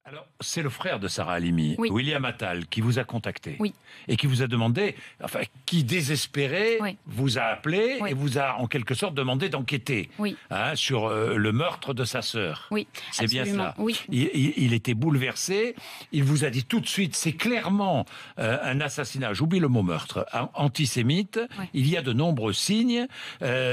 Alors, c'est le frère de Sarah Halimi, Oui. William Attal, qui vous a contacté. Oui. Et qui vous a demandé, enfin, qui désespéré, Oui. vous a appelé Oui. et vous a en quelque sorte demandé d'enquêter Oui. sur le meurtre de sa sœur. Oui, C'est bien absolument. cela. Oui. Il était bouleversé. Il vous a dit tout de suite, c'est clairement un assassinat, j'oublie le mot meurtre, antisémite. Oui. Il y a de nombreux signes.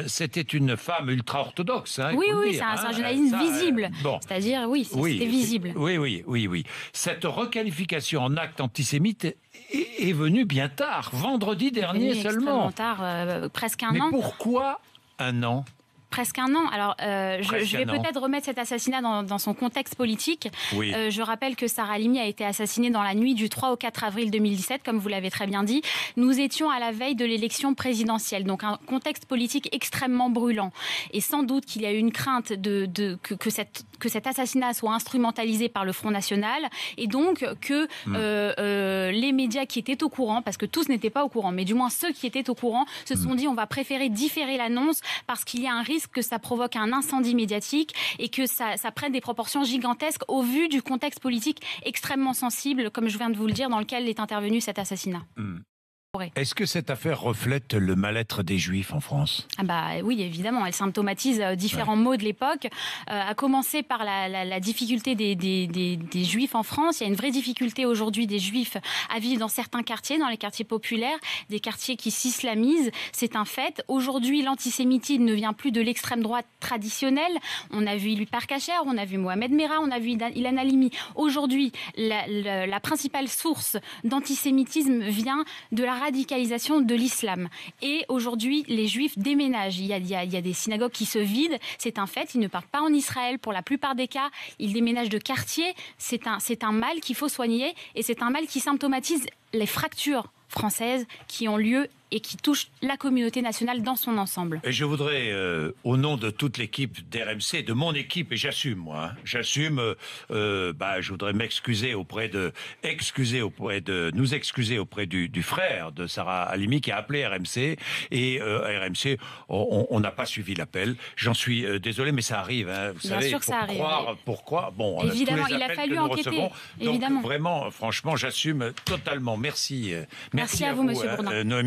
C'était une femme ultra-orthodoxe. Oui, il faut le oui, dire, c'est un journalisme visible. bon. C'est-à-dire, oui, c'était visible. Oui. Cette requalification en acte antisémite est venue bien tard, vendredi dernier seulement. Extrêmement tard, presque un Mais an. pourquoi un an? Presque un an. Alors, je vais un an. peut-être remettre cet assassinat dans son contexte politique. Oui. Je rappelle que Sarah Halimi a été assassinée dans la nuit du 3 au 4 avril 2017, comme vous l'avez très bien dit. Nous étions à la veille de l'élection présidentielle, donc un contexte politique extrêmement brûlant. Et sans doute qu'il y a eu une crainte que cet assassinat soit instrumentalisé par le Front National, et donc que les médias qui étaient au courant, parce que tous n'étaient pas au courant, mais du moins ceux qui étaient au courant, se sont dit on va préférer différer l'annonce parce qu'il y a un risque que ça provoque un incendie médiatique et que ça prenne des proportions gigantesques au vu du contexte politique extrêmement sensible, comme je viens de vous le dire, dans lequel est intervenu cet assassinat. Est-ce que cette affaire reflète le mal-être des Juifs en France? Ah bah oui, évidemment, elle symptomatise différents maux de l'époque, à commencer par la difficulté des Juifs en France. Il y a une vraie difficulté aujourd'hui des Juifs à vivre dans certains quartiers, dans les quartiers populaires, des quartiers qui s'islamisent, c'est un fait. Aujourd'hui, l'antisémitisme ne vient plus de l'extrême droite traditionnelle. On a vu Ilupar Kacher, on a vu Mohamed Merah, on a vu Ilan Halimi. Aujourd'hui, la principale source d'antisémitisme vient de la radicalisation de l'islam. Et aujourd'hui, les Juifs déménagent. Il y a des synagogues qui se vident, c'est un fait. Ils ne partent pas en Israël pour la plupart des cas. Ils déménagent de quartier. C'est un mal qu'il faut soigner et c'est un mal qui symptomatise les fractures françaises qui ont lieu et qui touchent la communauté nationale dans son ensemble. Et je voudrais, au nom de toute l'équipe d'RMC, de mon équipe, et j'assume moi, j'assume, je voudrais nous excuser auprès du frère de Sarah Halimi qui a appelé RMC, et RMC, on n'a pas suivi l'appel. J'en suis désolé, mais ça arrive. Vous Bien savez, sûr que ça arrive. Pourquoi? Bon, évidemment, tous les il a appels fallu que nous enquêter. recevons. Donc Évidemment. vraiment, franchement, j'assume totalement. Merci. Merci à vous, Monsieur Bourdin. Noémie.